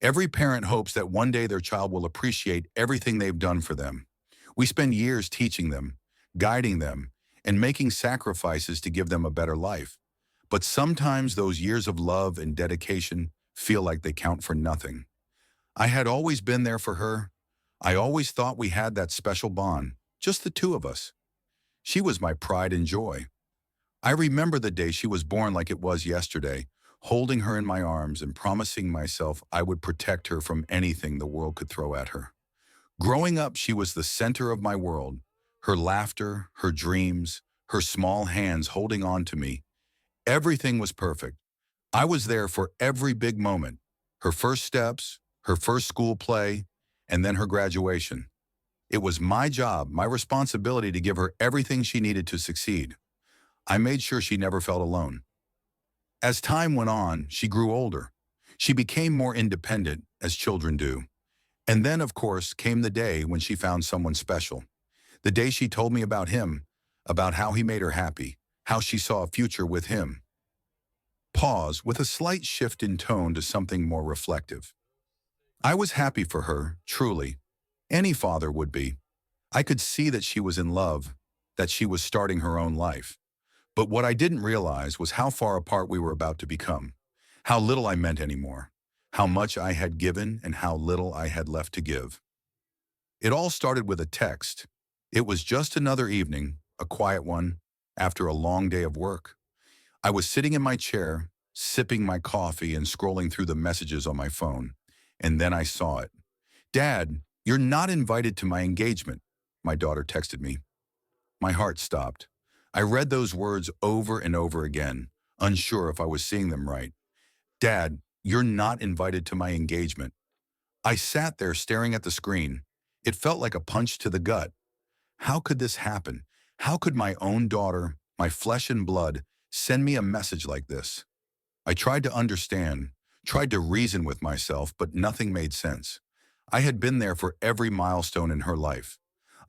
Every parent hopes that one day their child will appreciate everything they've done for them. We spend years teaching them, guiding them, and making sacrifices to give them a better life. But sometimes those years of love and dedication feel like they count for nothing. I had always been there for her. I always thought we had that special bond, just the two of us. She was my pride and joy. I remember the day she was born like it was yesterday, holding her in my arms and promising myself I would protect her from anything the world could throw at her. Growing up, she was the center of my world. Her laughter, her dreams, her small hands holding on to me. Everything was perfect. I was there for every big moment. Her first steps, her first school play, and then her graduation. It was my job, my responsibility to give her everything she needed to succeed. I made sure she never felt alone. As time went on, she grew older. She became more independent, as children do. And then, of course, came the day when she found someone special. The day she told me about him, about how he made her happy, how she saw a future with him. Pause with a slight shift in tone to something more reflective. I was happy for her, truly. Any father would be. I could see that she was in love, that she was starting her own life. But what I didn't realize was how far apart we were about to become, how little I meant anymore, how much I had given and how little I had left to give. It all started with a text. It was just another evening, a quiet one, after a long day of work. I was sitting in my chair, sipping my coffee and scrolling through the messages on my phone, and then I saw it. "Dad, you're not invited to my engagement," my daughter texted me. My heart stopped. I read those words over and over again, unsure if I was seeing them right. "Dad, you're not invited to my engagement." I sat there staring at the screen. It felt like a punch to the gut. How could this happen? How could my own daughter, my flesh and blood, send me a message like this? I tried to understand, tried to reason with myself, but nothing made sense. I had been there for every milestone in her life.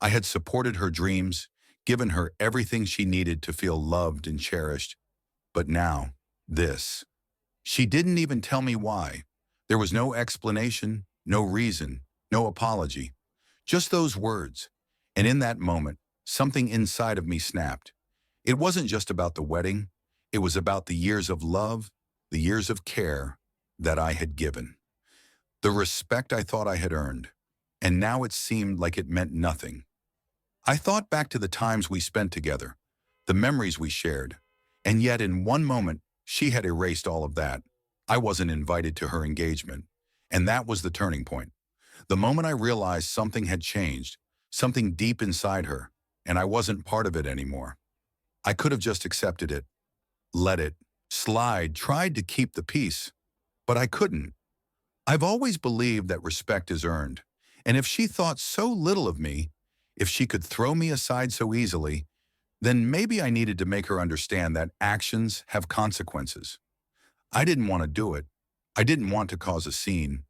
I had supported her dreams, given her everything she needed to feel loved and cherished. But now, this. She didn't even tell me why. There was no explanation, no reason, no apology. Just those words. And in that moment, something inside of me snapped. It wasn't just about the wedding. It was about the years of love, the years of care that I had given. The respect I thought I had earned. And now it seemed like it meant nothing. I thought back to the times we spent together, the memories we shared, and yet in one moment, she had erased all of that. I wasn't invited to her engagement, and that was the turning point. The moment I realized something had changed, something deep inside her, and I wasn't part of it anymore. I could have just accepted it, let it slide, tried to keep the peace, but I couldn't. I've always believed that respect is earned, and if she thought so little of me, if she could throw me aside so easily, then maybe I needed to make her understand that actions have consequences. I didn't want to do it. I didn't want to cause a scene.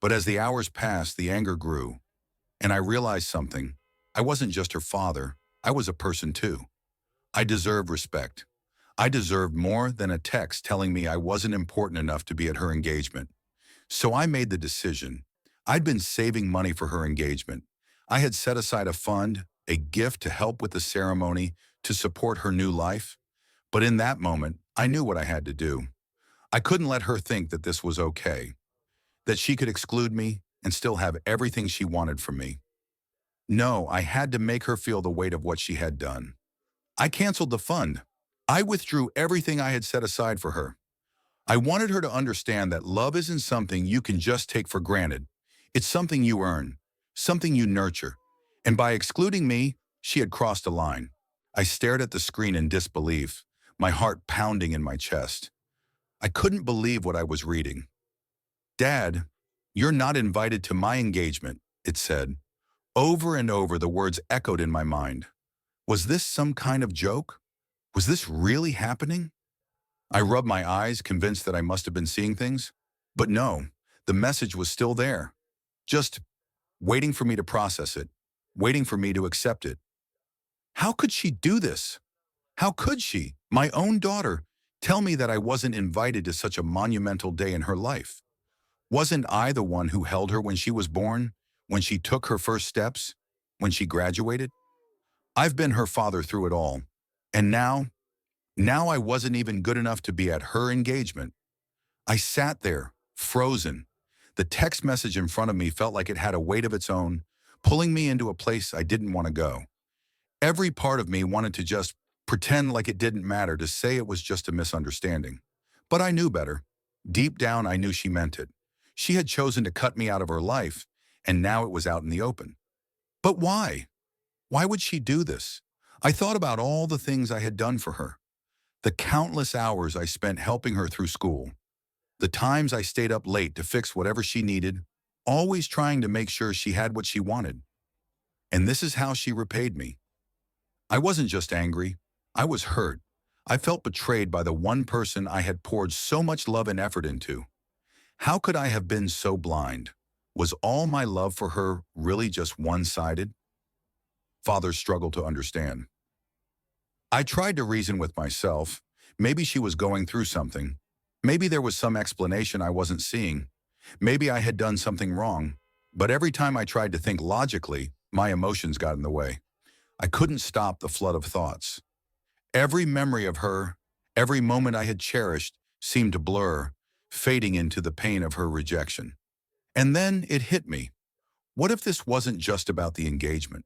But as the hours passed, the anger grew. And I realized something. I wasn't just her father. I was a person too. I deserved respect. I deserved more than a text telling me I wasn't important enough to be at her engagement. So I made the decision. I'd been saving money for her engagement. I had set aside a fund, a gift to help with the ceremony, to support her new life. But in that moment, I knew what I had to do. I couldn't let her think that this was okay, that she could exclude me and still have everything she wanted from me. No, I had to make her feel the weight of what she had done. I canceled the fund. I withdrew everything I had set aside for her. I wanted her to understand that love isn't something you can just take for granted. It's something you earn, something you nurture. And by excluding me, she had crossed a line. I stared at the screen in disbelief, my heart pounding in my chest. I couldn't believe what I was reading. "Dad, you're not invited to my engagement," it said. Over and over, the words echoed in my mind. Was this some kind of joke? Was this really happening? I rubbed my eyes, convinced that I must have been seeing things. But no, the message was still there, just waiting for me to process it, waiting for me to accept it. How could she do this? How could she, my own daughter, tell me that I wasn't invited to such a monumental day in her life? Wasn't I the one who held her when she was born, when she took her first steps, when she graduated? I've been her father through it all. And now I wasn't even good enough to be at her engagement. I sat there, frozen. The text message in front of me felt like it had a weight of its own, pulling me into a place I didn't want to go. Every part of me wanted to just pretend like it didn't matter, to say it was just a misunderstanding. But I knew better. Deep down, I knew she meant it. She had chosen to cut me out of her life, and now it was out in the open. But why? Why would she do this? I thought about all the things I had done for her, the countless hours I spent helping her through school, the times I stayed up late to fix whatever she needed, always trying to make sure she had what she wanted. And this is how she repaid me. I wasn't just angry. I was hurt. I felt betrayed by the one person I had poured so much love and effort into. How could I have been so blind? Was all my love for her really just one-sided? Fathers struggle to understand. I tried to reason with myself. Maybe she was going through something. Maybe there was some explanation I wasn't seeing. Maybe I had done something wrong. But every time I tried to think logically, my emotions got in the way. I couldn't stop the flood of thoughts. Every memory of her, every moment I had cherished, seemed to blur, fading into the pain of her rejection. And then it hit me. What if this wasn't just about the engagement?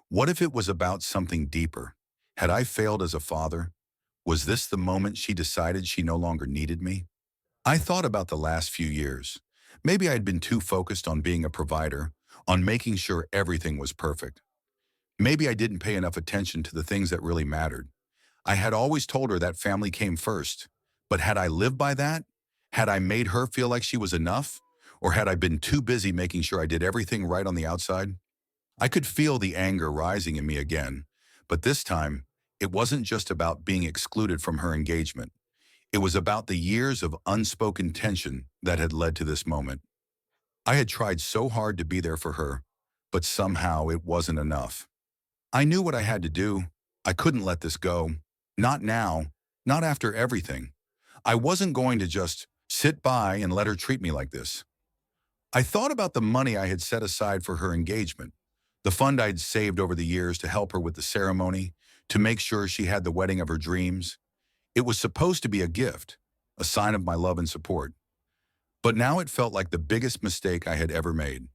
What if it was about something deeper? Had I failed as a father? Was this the moment she decided she no longer needed me? I thought about the last few years. Maybe I had been too focused on being a provider, on making sure everything was perfect. Maybe I didn't pay enough attention to the things that really mattered. I had always told her that family came first. But had I lived by that? Had I made her feel like she was enough? Or had I been too busy making sure I did everything right on the outside? I could feel the anger rising in me again. But this time, it wasn't just about being excluded from her engagement. It was about the years of unspoken tension that had led to this moment. I had tried so hard to be there for her, but somehow it wasn't enough. I knew what I had to do. I couldn't let this go. Not now. Not after everything. I wasn't going to just sit by and let her treat me like this. I thought about the money I had set aside for her engagement, the fund I'd saved over the years to help her with the ceremony, to make sure she had the wedding of her dreams. It was supposed to be a gift, a sign of my love and support. But now it felt like the biggest mistake I had ever made.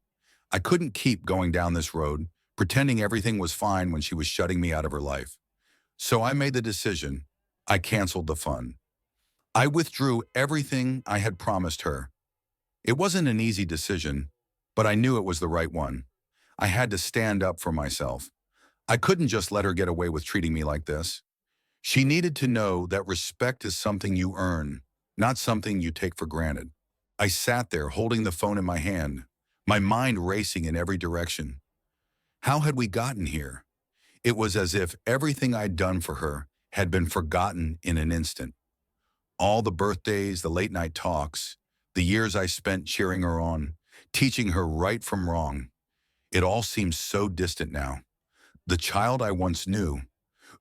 I couldn't keep going down this road, pretending everything was fine when she was shutting me out of her life. So I made the decision. I canceled the fund. I withdrew everything I had promised her. It wasn't an easy decision, but I knew it was the right one. I had to stand up for myself. I couldn't just let her get away with treating me like this. She needed to know that respect is something you earn, not something you take for granted. I sat there holding the phone in my hand, my mind racing in every direction. How had we gotten here? It was as if everything I'd done for her had been forgotten in an instant. All the birthdays, the late night talks, the years I spent cheering her on, teaching her right from wrong. It all seems so distant now. The child I once knew,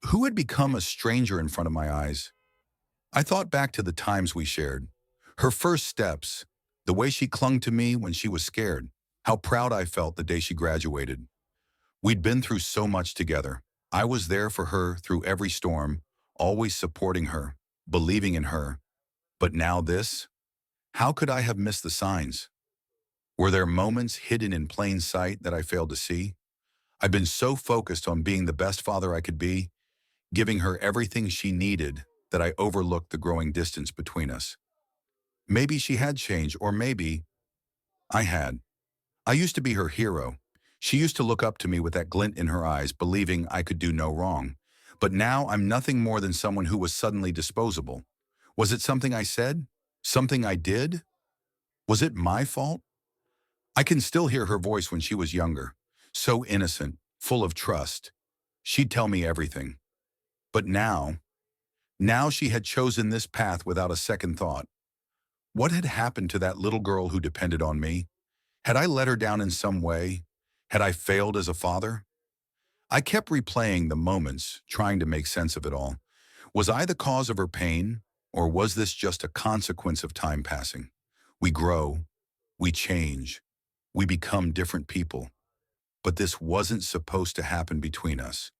who had become a stranger in front of my eyes. I thought back to the times we shared, her first steps, the way she clung to me when she was scared, how proud I felt the day she graduated. We'd been through so much together. I was there for her through every storm, always supporting her, believing in her. But now this? How could I have missed the signs? Were there moments hidden in plain sight that I failed to see? I've been so focused on being the best father I could be, giving her everything she needed, that I overlooked the growing distance between us. Maybe she had changed, or maybe I had. I used to be her hero. She used to look up to me with that glint in her eyes, believing I could do no wrong. But now I'm nothing more than someone who was suddenly disposable. Was it something I said? Something I did? Was it my fault? I can still hear her voice when she was younger. So innocent, full of trust. She'd tell me everything. But now she had chosen this path without a second thought. What had happened to that little girl who depended on me? Had I let her down in some way? Had I failed as a father? I kept replaying the moments, trying to make sense of it all. Was I the cause of her pain, or was this just a consequence of time passing? We grow, We change. We become different people. But this wasn't supposed to happen between us.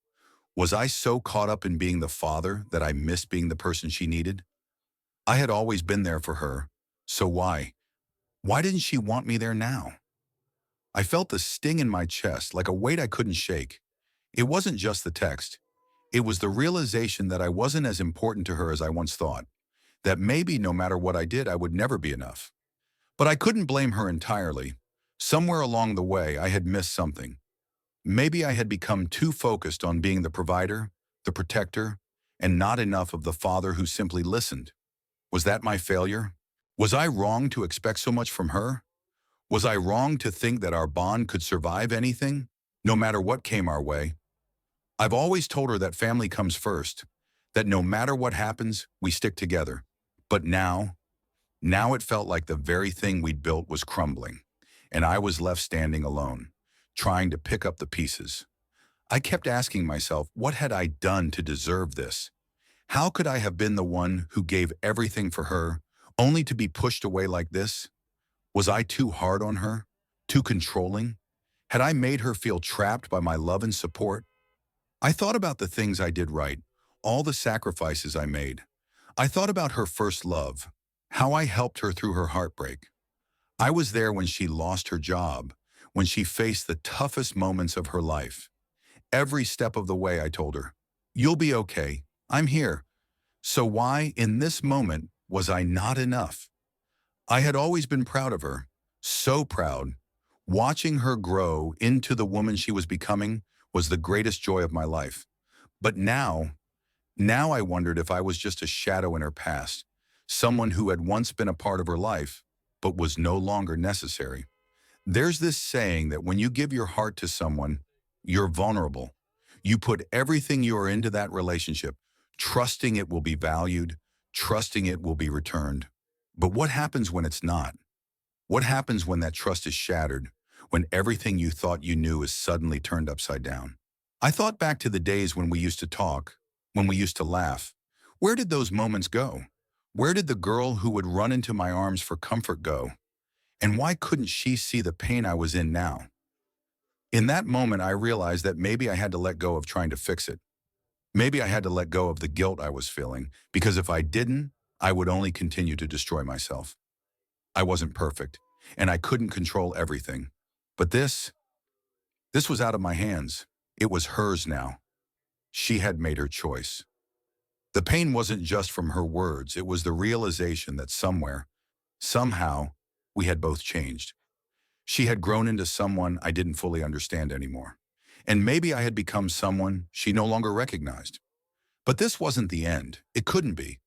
Was I so caught up in being the father that I missed being the person she needed? I had always been there for her. So why? Why didn't she want me there now? I felt the sting in my chest, like a weight I couldn't shake. It wasn't just the text. It was the realization that I wasn't as important to her as I once thought, that maybe no matter what I did, I would never be enough. But I couldn't blame her entirely. Somewhere along the way, I had missed something. Maybe I had become too focused on being the provider, the protector, and not enough of the father who simply listened. Was that my failure? Was I wrong to expect so much from her? Was I wrong to think that our bond could survive anything, no matter what came our way? I've always told her that family comes first, that no matter what happens, we stick together. But now it felt like the very thing we'd built was crumbling, and I was left standing alone, trying to pick up the pieces. I kept asking myself, what had I done to deserve this? How could I have been the one who gave everything for her, only to be pushed away like this? Was I too hard on her? Too controlling? Had I made her feel trapped by my love and support? I thought about the things I did right, all the sacrifices I made. I thought about her first love, how I helped her through her heartbreak. I was there when she lost her job, when she faced the toughest moments of her life. Every step of the way I told her, "You'll be okay. I'm here." So why, in this moment, was I not enough? I had always been proud of her, so proud. Watching her grow into the woman she was becoming was the greatest joy of my life. But now I wondered if I was just a shadow in her past, someone who had once been a part of her life, but was no longer necessary. There's this saying that when you give your heart to someone, you're vulnerable. You put everything you are into that relationship, trusting it will be valued, trusting it will be returned. But what happens when it's not? What happens when that trust is shattered, when everything you thought you knew is suddenly turned upside down? I thought back to the days when we used to talk, when we used to laugh. Where did those moments go? Where did the girl who would run into my arms for comfort go? And why couldn't she see the pain I was in now? In that moment, I realized that maybe I had to let go of trying to fix it. Maybe I had to let go of the guilt I was feeling, because if I didn't, I would only continue to destroy myself. I wasn't perfect, and I couldn't control everything. But this was out of my hands. It was hers now. She had made her choice. The pain wasn't just from her words, it was the realization that somewhere, somehow, we had both changed. She had grown into someone I didn't fully understand anymore. And maybe I had become someone she no longer recognized. But this wasn't the end. It couldn't be.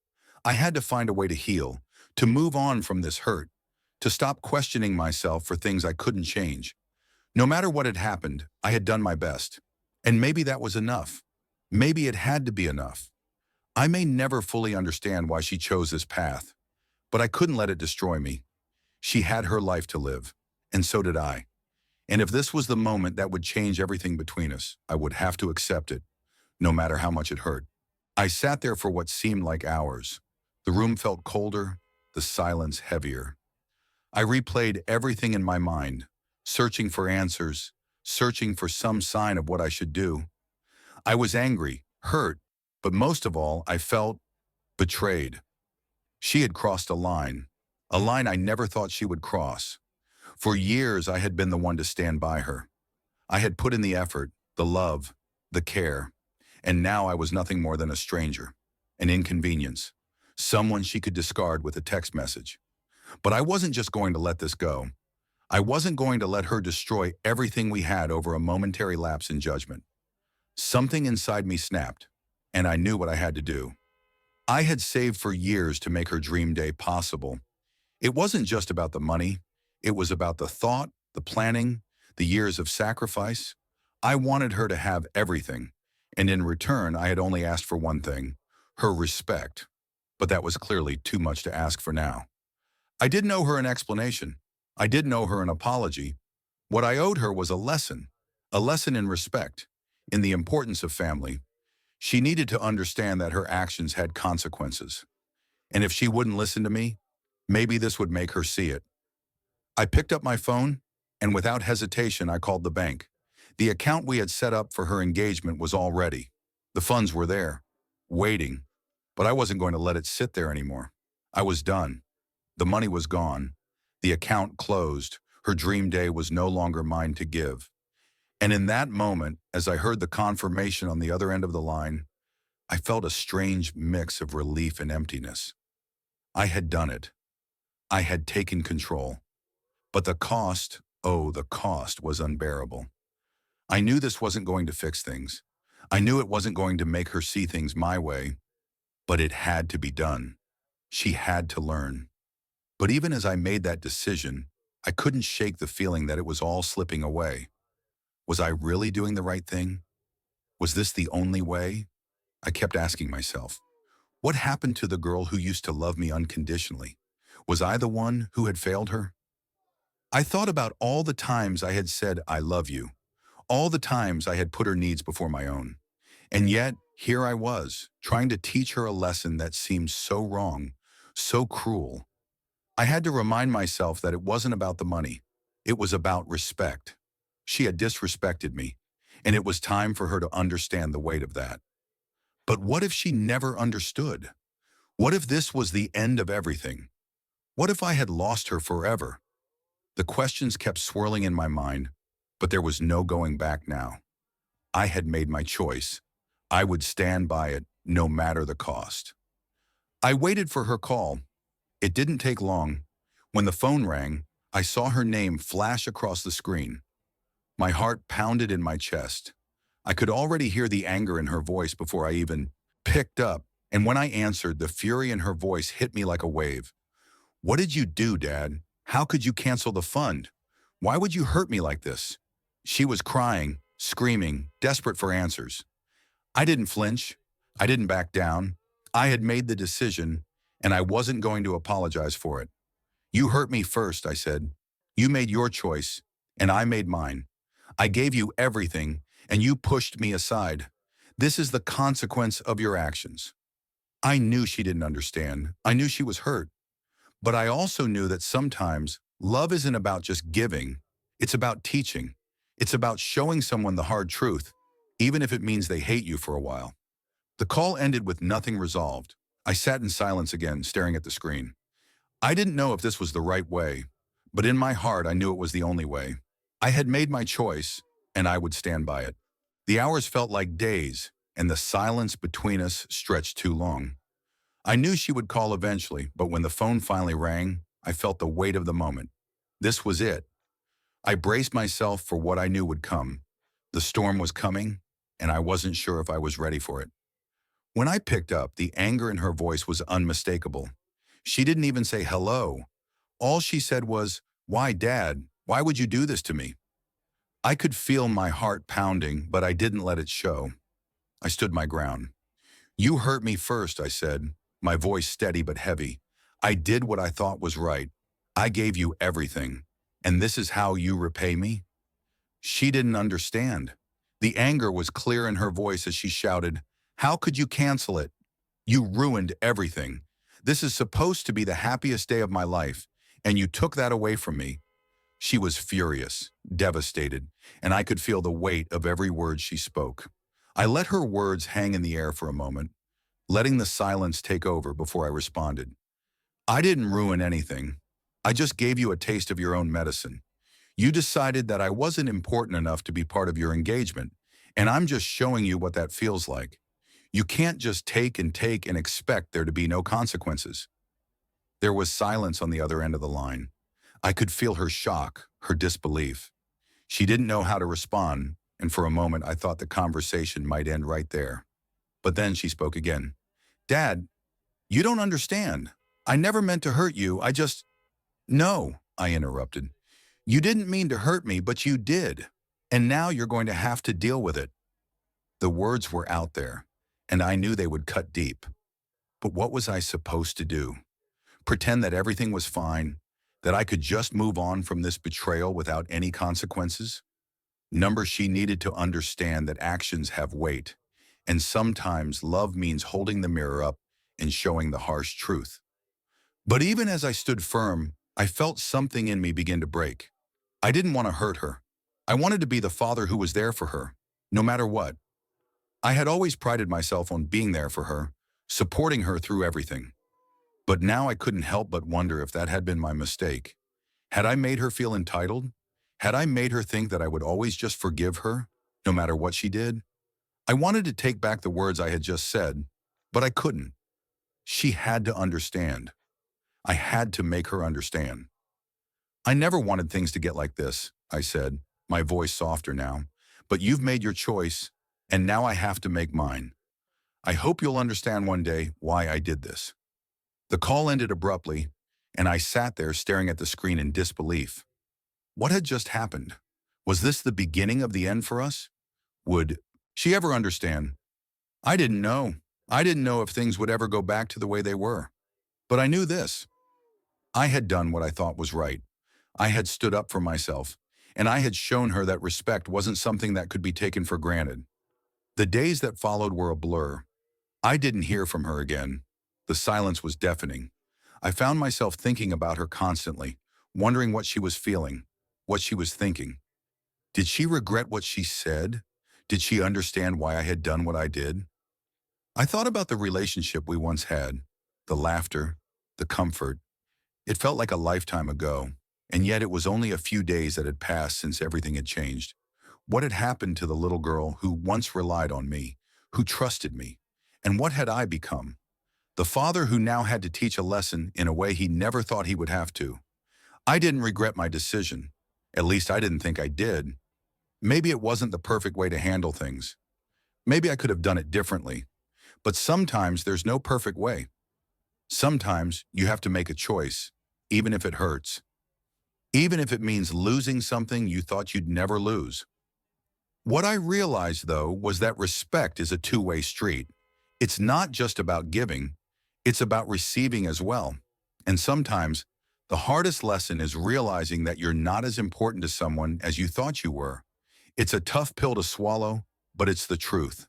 I had to find a way to heal, to move on from this hurt, to stop questioning myself for things I couldn't change. No matter what had happened, I had done my best. And maybe that was enough. Maybe it had to be enough. I may never fully understand why she chose this path, but I couldn't let it destroy me. She had her life to live, and so did I. And if this was the moment that would change everything between us, I would have to accept it, no matter how much it hurt. I sat there for what seemed like hours. The room felt colder, the silence heavier. I replayed everything in my mind, searching for answers, searching for some sign of what I should do. I was angry, hurt, but most of all, I felt betrayed. She had crossed a line I never thought she would cross. For years, I had been the one to stand by her. I had put in the effort, the love, the care, and now I was nothing more than a stranger, an inconvenience, someone she could discard with a text message. But I wasn't just going to let this go. I wasn't going to let her destroy everything we had over a momentary lapse in judgment. Something inside me snapped, and I knew what I had to do. I had saved for years to make her dream day possible. It wasn't just about the money. It was about the thought, the planning, the years of sacrifice. I wanted her to have everything, and in return, I had only asked for one thing, her respect. But that was clearly too much to ask for now. I didn't owe her an explanation. I didn't owe her an apology. What I owed her was a lesson in respect, in the importance of family. She needed to understand that her actions had consequences. And if she wouldn't listen to me, maybe this would make her see it. I picked up my phone, and without hesitation, I called the bank. The account we had set up for her engagement was all ready. The funds were there, waiting, but I wasn't going to let it sit there anymore. I was done. The money was gone. The account closed. Her dream day was no longer mine to give. And in that moment, as I heard the confirmation on the other end of the line, I felt a strange mix of relief and emptiness. I had done it. I had taken control. But the cost, oh, the cost was unbearable. I knew this wasn't going to fix things. I knew it wasn't going to make her see things my way, but it had to be done. She had to learn. But even as I made that decision, I couldn't shake the feeling that it was all slipping away. Was I really doing the right thing? Was this the only way? I kept asking myself, what happened to the girl who used to love me unconditionally? Was I the one who had failed her? I thought about all the times I had said, I love you, all the times I had put her needs before my own. And yet, here I was, trying to teach her a lesson that seemed so wrong, so cruel. I had to remind myself that it wasn't about the money. It was about respect. She had disrespected me, and it was time for her to understand the weight of that. But what if she never understood? What if this was the end of everything? What if I had lost her forever? The questions kept swirling in my mind, but there was no going back now. I had made my choice. I would stand by it, no matter the cost. I waited for her call. It didn't take long. When the phone rang, I saw her name flash across the screen. My heart pounded in my chest. I could already hear the anger in her voice before I even picked up, and when I answered, the fury in her voice hit me like a wave. What did you do, Dad? How could you cancel the fund? Why would you hurt me like this? She was crying, screaming, desperate for answers. I didn't flinch. I didn't back down. I had made the decision, and I wasn't going to apologize for it. You hurt me first, I said. You made your choice, and I made mine. I gave you everything, and you pushed me aside. This is the consequence of your actions. I knew she didn't understand. I knew she was hurt. But I also knew that sometimes love isn't about just giving. It's about teaching. It's about showing someone the hard truth, even if it means they hate you for a while. The call ended with nothing resolved. I sat in silence again, staring at the screen. I didn't know if this was the right way, but in my heart I knew it was the only way. I had made my choice, and I would stand by it. The hours felt like days, and the silence between us stretched too long. I knew she would call eventually, but when the phone finally rang, I felt the weight of the moment. This was it. I braced myself for what I knew would come. The storm was coming, and I wasn't sure if I was ready for it. When I picked up, the anger in her voice was unmistakable. She didn't even say hello. All she said was, "Why, Dad? Why would you do this to me?" I could feel my heart pounding, but I didn't let it show. I stood my ground. You hurt me first, I said, my voice steady but heavy. I did what I thought was right. I gave you everything. And this is how you repay me? She didn't understand. The anger was clear in her voice as she shouted, "How could you cancel it? You ruined everything. This is supposed to be the happiest day of my life, and you took that away from me." She was furious, devastated, and I could feel the weight of every word she spoke. I let her words hang in the air for a moment, letting the silence take over before I responded. I didn't ruin anything. I just gave you a taste of your own medicine. You decided that I wasn't important enough to be part of your engagement, and I'm just showing you what that feels like. You can't just take and expect there to be no consequences. There was silence on the other end of the line. I could feel her shock, her disbelief. She didn't know how to respond, and for a moment I thought the conversation might end right there. But then she spoke again. "Dad, you don't understand. I never meant to hurt you. No," I interrupted. "You didn't mean to hurt me, but you did. And now you're going to have to deal with it." The words were out there, and I knew they would cut deep. But what was I supposed to do? Pretend that everything was fine, that I could just move on from this betrayal without any consequences? She needed to understand that actions have weight, and sometimes love means holding the mirror up and showing the harsh truth. But even as I stood firm, I felt something in me begin to break. I didn't want to hurt her. I wanted to be the father who was there for her, no matter what. I had always prided myself on being there for her, supporting her through everything. But now I couldn't help but wonder if that had been my mistake. Had I made her feel entitled? Had I made her think that I would always just forgive her, no matter what she did? I wanted to take back the words I had just said, but I couldn't. She had to understand. I had to make her understand. I never wanted things to get like this, I said, my voice softer now. But you've made your choice, and now I have to make mine. I hope you'll understand one day why I did this. The call ended abruptly, and I sat there staring at the screen in disbelief. What had just happened? Was this the beginning of the end for us? Would she ever understand? I didn't know. I didn't know if things would ever go back to the way they were. But I knew this. I had done what I thought was right. I had stood up for myself, and I had shown her that respect wasn't something that could be taken for granted. The days that followed were a blur. I didn't hear from her again. The silence was deafening. I found myself thinking about her constantly, wondering what she was feeling, what she was thinking. Did she regret what she said? Did she understand why I had done what I did? I thought about the relationship we once had, the laughter, the comfort. It felt like a lifetime ago, and yet it was only a few days that had passed since everything had changed. What had happened to the little girl who once relied on me, who trusted me? And what had I become? The father who now had to teach a lesson in a way he never thought he would have to. I didn't regret my decision. At least I didn't think I did. Maybe it wasn't the perfect way to handle things. Maybe I could have done it differently. But sometimes there's no perfect way. Sometimes you have to make a choice, even if it hurts. Even if it means losing something you thought you'd never lose. What I realized, though, was that respect is a two-way street. It's not just about giving, it's about receiving as well. And sometimes, the hardest lesson is realizing that you're not as important to someone as you thought you were. It's a tough pill to swallow, but it's the truth.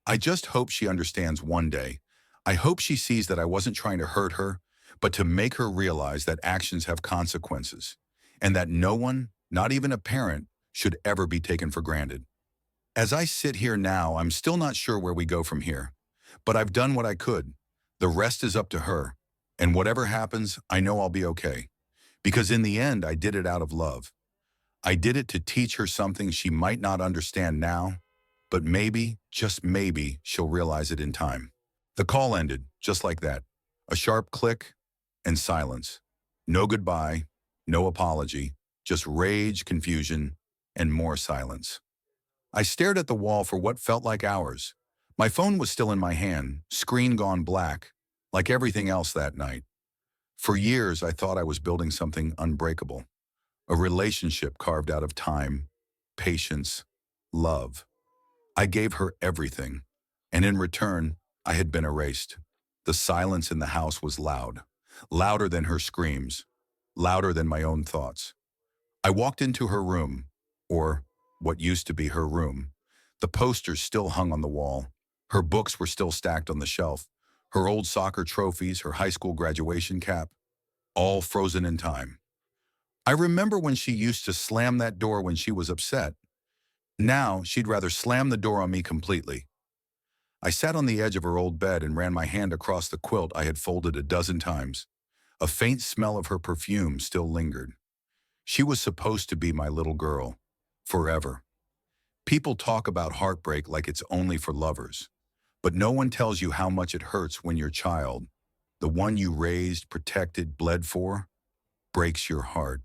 I just hope she understands one day. I hope she sees that I wasn't trying to hurt her, but to make her realize that actions have consequences, and that no one, not even a parent, should ever be taken for granted. As I sit here now, I'm still not sure where we go from here, but I've done what I could. The rest is up to her, and whatever happens, I know I'll be okay. Because in the end, I did it out of love. I did it to teach her something she might not understand now, but maybe, just maybe, she'll realize it in time. The call ended, just like that. A sharp click and silence. No goodbye, no apology, just rage, confusion, and more silence. I stared at the wall for what felt like hours. My phone was still in my hand, screen gone black, like everything else that night. For years, I thought I was building something unbreakable. A relationship carved out of time, patience, love. I gave her everything, and in return, I had been erased. The silence in the house was loud, louder than her screams, louder than my own thoughts. I walked into her room, or what used to be her room. The posters still hung on the wall. Her books were still stacked on the shelf. Her old soccer trophies, her high school graduation cap, all frozen in time. I remember when she used to slam that door when she was upset. Now, she'd rather slam the door on me completely. I sat on the edge of her old bed and ran my hand across the quilt I had folded a dozen times. A faint smell of her perfume still lingered. She was supposed to be my little girl, forever. People talk about heartbreak like it's only for lovers. But no one tells you how much it hurts when your child, the one you raised, protected, bled for, breaks your heart.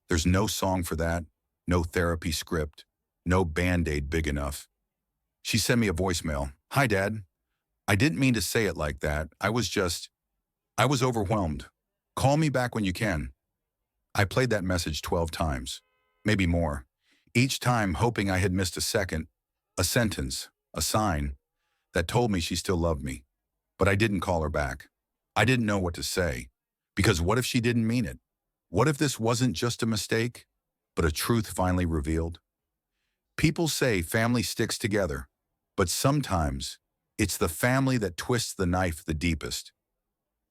There's no song for that, no therapy script, no Band-Aid big enough. She sent me a voicemail. "Hi, Dad. I didn't mean to say it like that. I was overwhelmed. Call me back when you can." I played that message 12 times, maybe more, each time hoping I had missed a second, a sentence, a sign that told me she still loved me. But I didn't call her back. I didn't know what to say, because what if she didn't mean it? What if this wasn't just a mistake, but a truth finally revealed? People say family sticks together, but sometimes it's the family that twists the knife the deepest.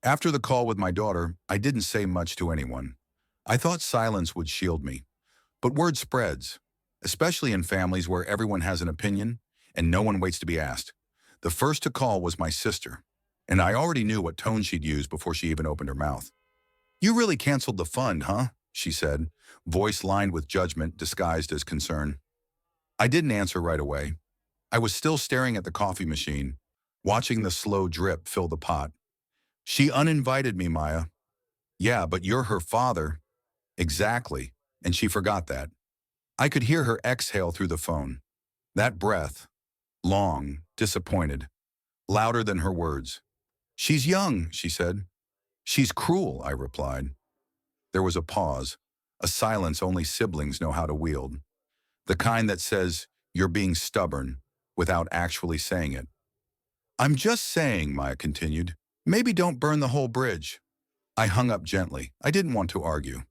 After the call with my daughter, I didn't say much to anyone. I thought silence would shield me, but word spreads, especially in families where everyone has an opinion and no one waits to be asked. The first to call was my sister, and I already knew what tone she'd use before she even opened her mouth. "You really canceled the fund, huh?" she said, voice lined with judgment disguised as concern. I didn't answer right away. I was still staring at the coffee machine, watching the slow drip fill the pot. "She uninvited me, Maya." "Yeah, but you're her father." "Exactly." And she forgot that. I could hear her exhale through the phone. That breath, long, disappointed, louder than her words. "She's young," she said. "She's cruel," I replied. There was a pause, a silence only siblings know how to wield. The kind that says, "You're being stubborn," without actually saying it. "I'm just saying," Maya continued, "maybe don't burn the whole bridge." I hung up gently. I didn't want to argue,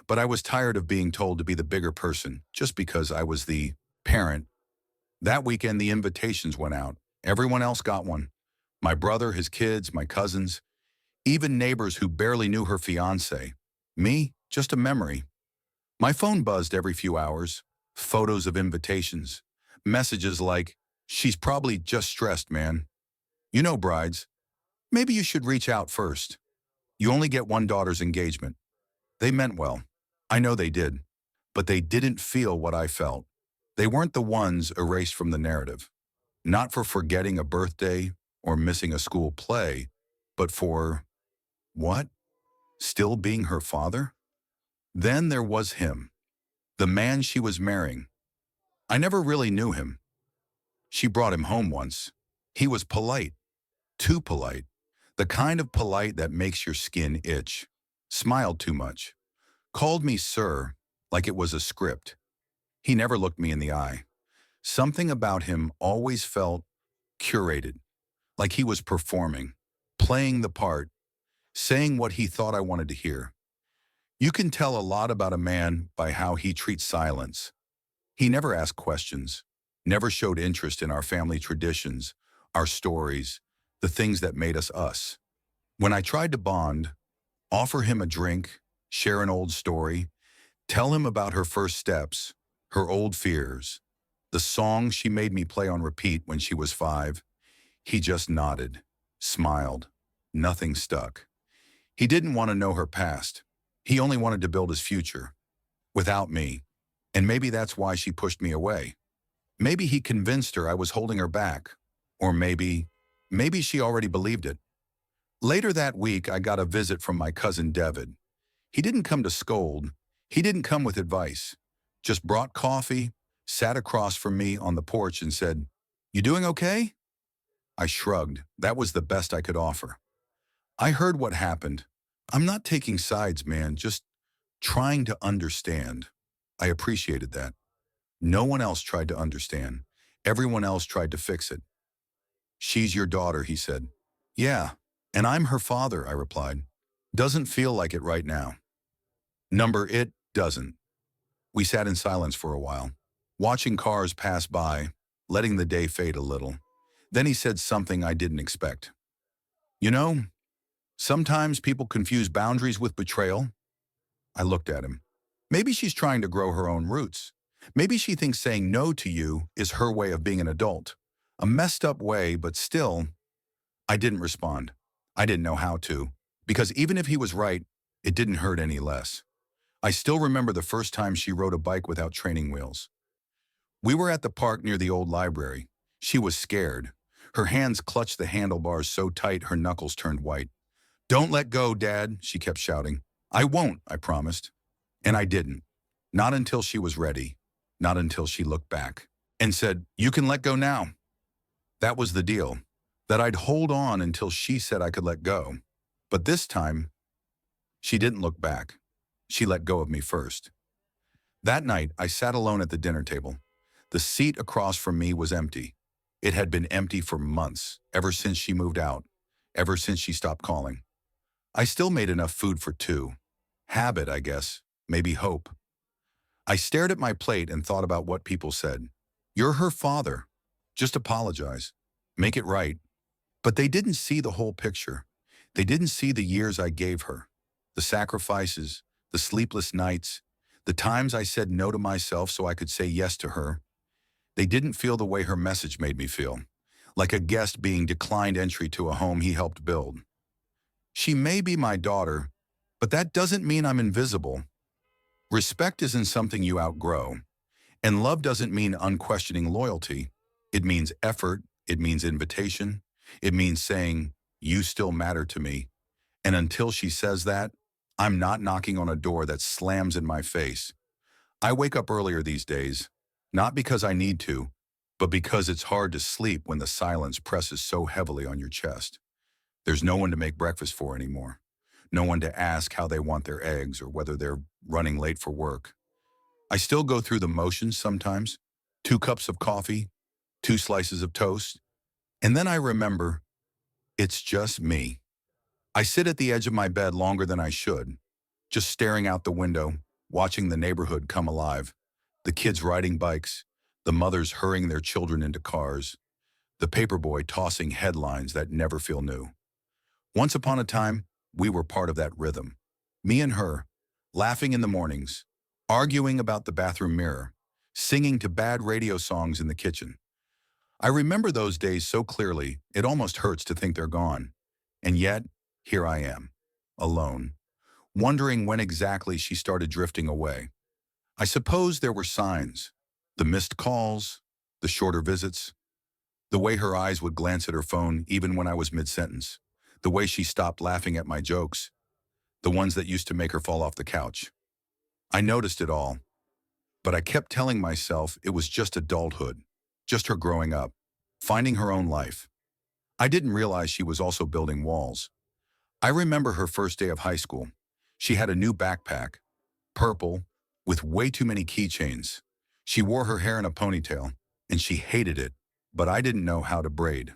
but I was tired of being told to be the bigger person just because I was the parent. That weekend, the invitations went out. Everyone else got one. My brother, his kids, my cousins, even neighbors who barely knew her fiancé. Me, just a memory. My phone buzzed every few hours. Photos of invitations. Messages like, "She's probably just stressed, man. You know, brides, maybe you should reach out first. You only get one daughter's engagement." They meant well. I know they did. But they didn't feel what I felt. They weren't the ones erased from the narrative. Not for forgetting a birthday or missing a school play, but for, what? Still being her father? Then there was him, the man she was marrying. I never really knew him. She brought him home once. He was polite, too polite, the kind of polite that makes your skin itch. Smiled too much. Called me sir, like it was a script. He never looked me in the eye. Something about him always felt curated, like he was performing, playing the part, saying what he thought I wanted to hear. You can tell a lot about a man by how he treats silence. He never asked questions, never showed interest in our family traditions, our stories, the things that made us us. When I tried to bond, offer him a drink, share an old story, tell him about her first steps, her old fears, the song she made me play on repeat when she was 5, he just nodded, smiled. Nothing stuck. He didn't want to know her past. He only wanted to build his future. Without me. And maybe that's why she pushed me away. Maybe he convinced her I was holding her back. Or maybe she already believed it. Later that week, I got a visit from my cousin David. He didn't come to scold. He didn't come with advice. Just brought coffee, sat across from me on the porch and said, "You doing okay?" I shrugged. That was the best I could offer. "I heard what happened. I'm not taking sides, man, just trying to understand." I appreciated that. No one else tried to understand. Everyone else tried to fix it. "She's your daughter," he said. "Yeah, and I'm her father," I replied. "Doesn't feel like it right now." It doesn't. We sat in silence for a while, watching cars pass by, letting the day fade a little. Then he said something I didn't expect. "You know, sometimes people confuse boundaries with betrayal." I looked at him. "Maybe she's trying to grow her own roots. Maybe she thinks saying no to you is her way of being an adult. A messed up way, but still." I didn't respond. I didn't know how to, because even if he was right, it didn't hurt any less. I still remember the first time she rode a bike without training wheels. We were at the park near the old library. She was scared. Her hands clutched the handlebars so tight her knuckles turned white. "Don't let go, Dad," she kept shouting. "I won't," I promised. And I didn't. Not until she was ready. Not until she looked back and said, "You can let go now." That was the deal. That I'd hold on until she said I could let go. But this time, she didn't look back. She let go of me first. That night, I sat alone at the dinner table. The seat across from me was empty. It had been empty for months, ever since she moved out, ever since she stopped calling. I still made enough food for 2. Habit, I guess, maybe hope. I stared at my plate and thought about what people said. "You're her father. Just apologize. Make it right." But they didn't see the whole picture. They didn't see the years I gave her, the sacrifices, the sleepless nights, the times I said no to myself so I could say yes to her, they didn't feel the way her message made me feel, like a guest being declined entry to a home he helped build. She may be my daughter, but that doesn't mean I'm invisible. Respect isn't something you outgrow, and love doesn't mean unquestioning loyalty. It means effort, it means invitation, it means saying, you still matter to me. And until she says that, I'm not knocking on a door that slams in my face. I wake up earlier these days, not because I need to, but because it's hard to sleep when the silence presses so heavily on your chest. There's no one to make breakfast for anymore. No one to ask how they want their eggs or whether they're running late for work. I still go through the motions sometimes. 2 cups of coffee, 2 slices of toast. And then I remember, it's just me. I sit at the edge of my bed longer than I should, just staring out the window, watching the neighborhood come alive. The kids riding bikes, the mothers hurrying their children into cars, the paperboy tossing headlines that never feel new. Once upon a time, we were part of that rhythm. Me and her, laughing in the mornings, arguing about the bathroom mirror, singing to bad radio songs in the kitchen. I remember those days so clearly, it almost hurts to think they're gone. And yet, here I am, alone, wondering when exactly she started drifting away. I suppose there were signs. The missed calls, the shorter visits, the way her eyes would glance at her phone even when I was mid-sentence, the way she stopped laughing at my jokes, the ones that used to make her fall off the couch. I noticed it all, but I kept telling myself it was just adulthood, just her growing up, finding her own life. I didn't realize she was also building walls. I remember her first day of high school. She had a new backpack, purple, with way too many keychains. She wore her hair in a ponytail, and she hated it, but I didn't know how to braid.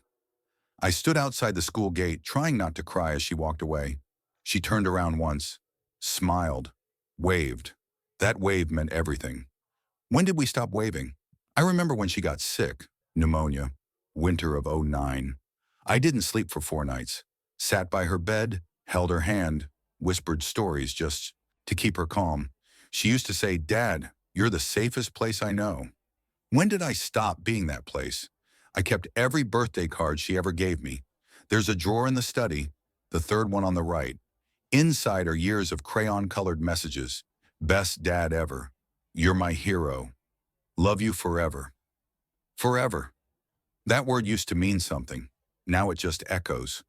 I stood outside the school gate, trying not to cry as she walked away. She turned around once, smiled, waved. That wave meant everything. When did we stop waving? I remember when she got sick, pneumonia, winter of '09. I didn't sleep for 4 nights. Sat by her bed, held her hand, whispered stories just to keep her calm. She used to say, "Dad, you're the safest place I know." When did I stop being that place? I kept every birthday card she ever gave me. There's a drawer in the study, the third one on the right. Inside are years of crayon-colored messages. Best dad ever. You're my hero. Love you forever. Forever. That word used to mean something. Now it just echoes.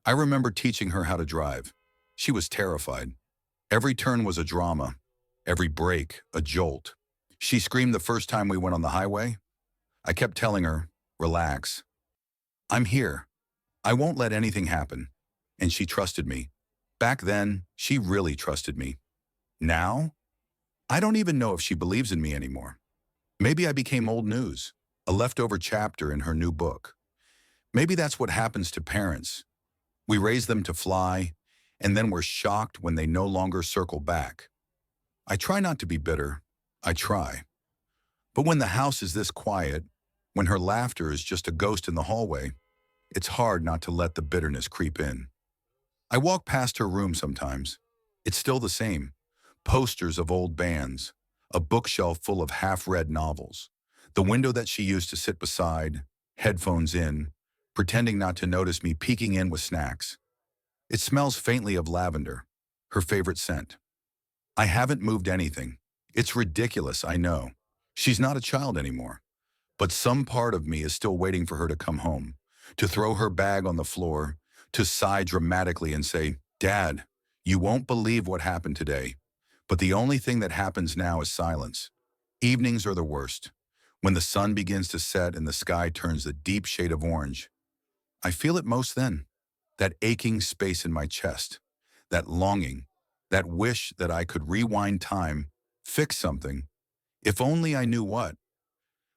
I remember teaching her how to drive. She was terrified. Every turn was a drama. Every break, a jolt. She screamed the first time we went on the highway. I kept telling her, relax. I'm here. I won't let anything happen. And she trusted me. Back then, she really trusted me. Now, I don't even know if she believes in me anymore. Maybe I became old news, a leftover chapter in her new book. Maybe that's what happens to parents. We raise them to fly, and then we're shocked when they no longer circle back. I try not to be bitter. I try. But when the house is this quiet, when her laughter is just a ghost in the hallway, it's hard not to let the bitterness creep in. I walk past her room sometimes. It's still the same. Posters of old bands, a bookshelf full of half-read novels, the window that she used to sit beside, headphones in, pretending not to notice me peeking in with snacks. It smells faintly of lavender, her favorite scent. I haven't moved anything. It's ridiculous, I know. She's not a child anymore. But some part of me is still waiting for her to come home, to throw her bag on the floor, to sigh dramatically and say, "Dad, you won't believe what happened today." But the only thing that happens now is silence. Evenings are the worst. When the sun begins to set and the sky turns a deep shade of orange, I feel it most then. That aching space in my chest, that longing, that wish that I could rewind time, fix something, if only I knew what.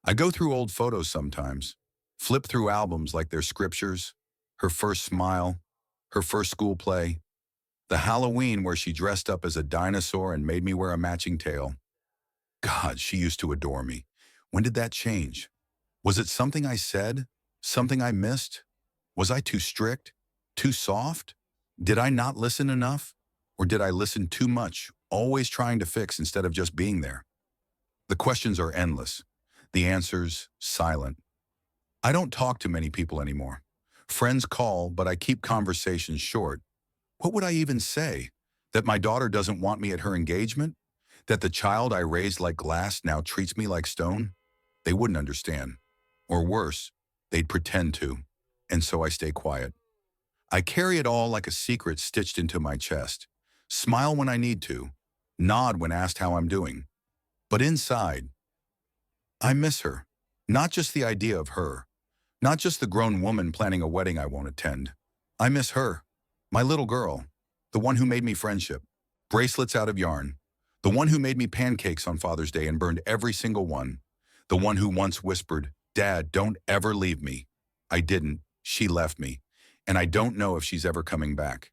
I go through old photos sometimes, flip through albums like they're scriptures, her first smile, her first school play, the Halloween where she dressed up as a dinosaur and made me wear a matching tail. God, she used to adore me. When did that change? Was it something I said? Something I missed? Was I too strict? Too soft? Did I not listen enough? Or did I listen too much always trying to fix instead of just being there. The questions are endless. The answers, silent. I don't talk to many people anymore. Friends call, but I keep conversations short. What would I even say? That my daughter doesn't want me at her engagement? That the child I raised like glass now treats me like stone? They wouldn't understand. Or worse, they'd pretend to. And so I stay quiet. I carry it all like a secret stitched into my chest. Smile when I need to. Nod when asked how I'm doing. But inside, I miss her. Not just the idea of her. Not just the grown woman planning a wedding I won't attend. I miss her. My little girl. The one who made me friendship. Bracelets out of yarn. The one who made me pancakes on Father's Day and burned every single one. The one who once whispered, "Dad, don't ever leave me." I didn't. She left me. And I don't know if she's ever coming back.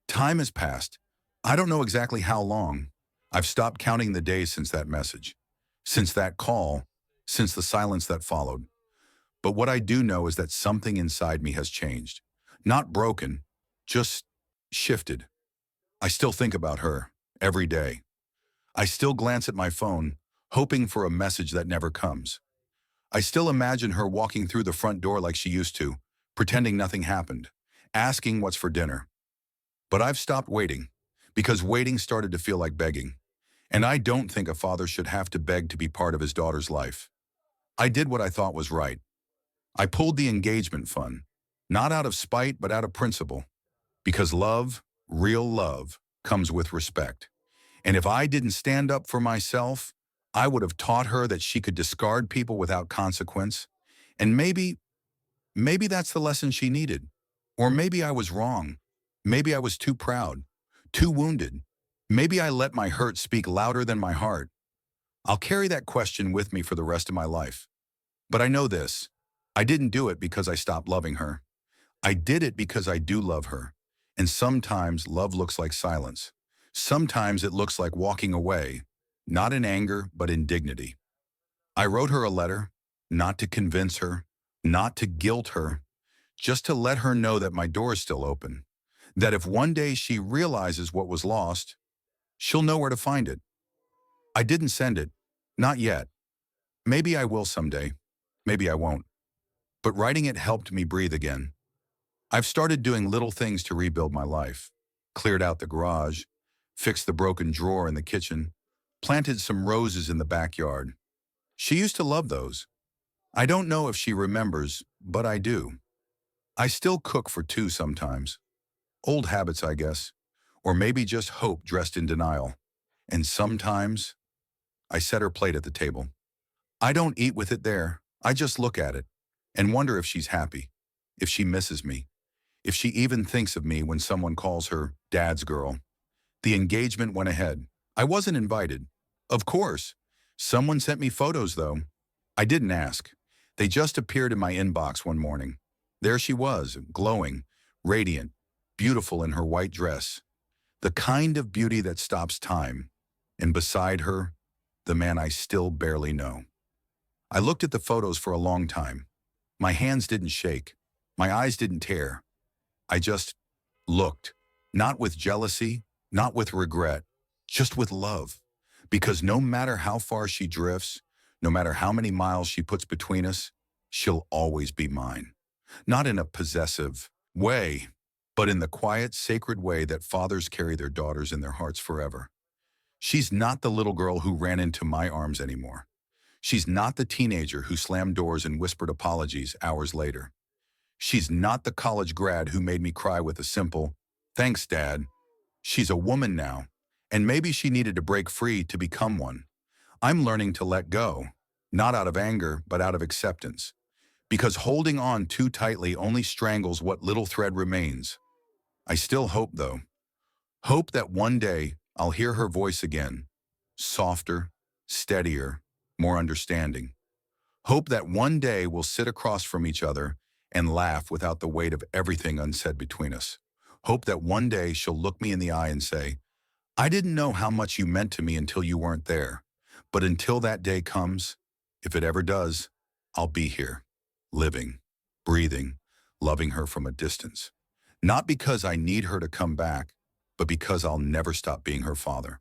Time has passed. I don't know exactly how long. I've stopped counting the days since that message. Since that call. Since the silence that followed. But what I do know is that something inside me has changed. Not broken, just shifted. I still think about her every day. I still glance at my phone, hoping for a message that never comes. I still imagine her walking through the front door like she used to, pretending nothing happened, asking what's for dinner. But I've stopped waiting, because waiting started to feel like begging. And I don't think a father should have to beg to be part of his daughter's life. I did what I thought was right. I pulled the engagement fund, not out of spite, but out of principle. Because love, real love, comes with respect. And if I didn't stand up for myself, I would have taught her that she could discard people without consequence. And maybe that's the lesson she needed. Or maybe I was wrong. Maybe I was too proud, too wounded. Maybe I let my hurt speak louder than my heart. I'll carry that question with me for the rest of my life. But I know this. I didn't do it because I stopped loving her. I did it because I do love her. And sometimes love looks like silence. Sometimes it looks like walking away, not in anger, but in dignity. I wrote her a letter, not to convince her, not to guilt her, just to let her know that my door is still open. That if one day she realizes what was lost, she'll know where to find it. I didn't send it, not yet. Maybe I will someday, maybe I won't. But writing it helped me breathe again. I've started doing little things to rebuild my life. Cleared out the garage, fixed the broken drawer in the kitchen, planted some roses in the backyard. She used to love those. I don't know if she remembers, but I do. I still cook for two sometimes. Old habits, I guess. Or maybe just hope dressed in denial. And sometimes, I set her plate at the table. I don't eat with it there. I just look at it and wonder if she's happy, if she misses me, if she even thinks of me when someone calls her Dad's girl. The engagement went ahead. I wasn't invited. Of course. Someone sent me photos, though. I didn't ask. They just appeared in my inbox one morning. There she was, glowing, radiant, beautiful in her white dress. The kind of beauty that stops time. And beside her, the man I still barely know. I looked at the photos for a long time. My hands didn't shake. My eyes didn't tear. I just looked, not with jealousy, not with regret, just with love. Because no matter how far she drifts, no matter how many miles she puts between us, she'll always be mine. Not in a possessive way, but in the quiet, sacred way that fathers carry their daughters in their hearts forever. She's not the little girl who ran into my arms anymore. She's not the teenager who slammed doors and whispered apologies hours later. She's not the college grad who made me cry with a simple, "Thanks, Dad." She's a woman now, and maybe she needed to break free to become one. I'm learning to let go, not out of anger, but out of acceptance. Because holding on too tightly only strangles what little thread remains. I still hope, though. Hope that one day I'll hear her voice again, softer, steadier, more understanding. Hope that one day we'll sit across from each other and laugh without the weight of everything unsaid between us. Hope that one day she'll look me in the eye and say, "I didn't know how much you meant to me until you weren't there. But until that day comes, if it ever does, I'll be here, living, breathing, loving her from a distance. Not because I need her to come back, but because I'll never stop being her father.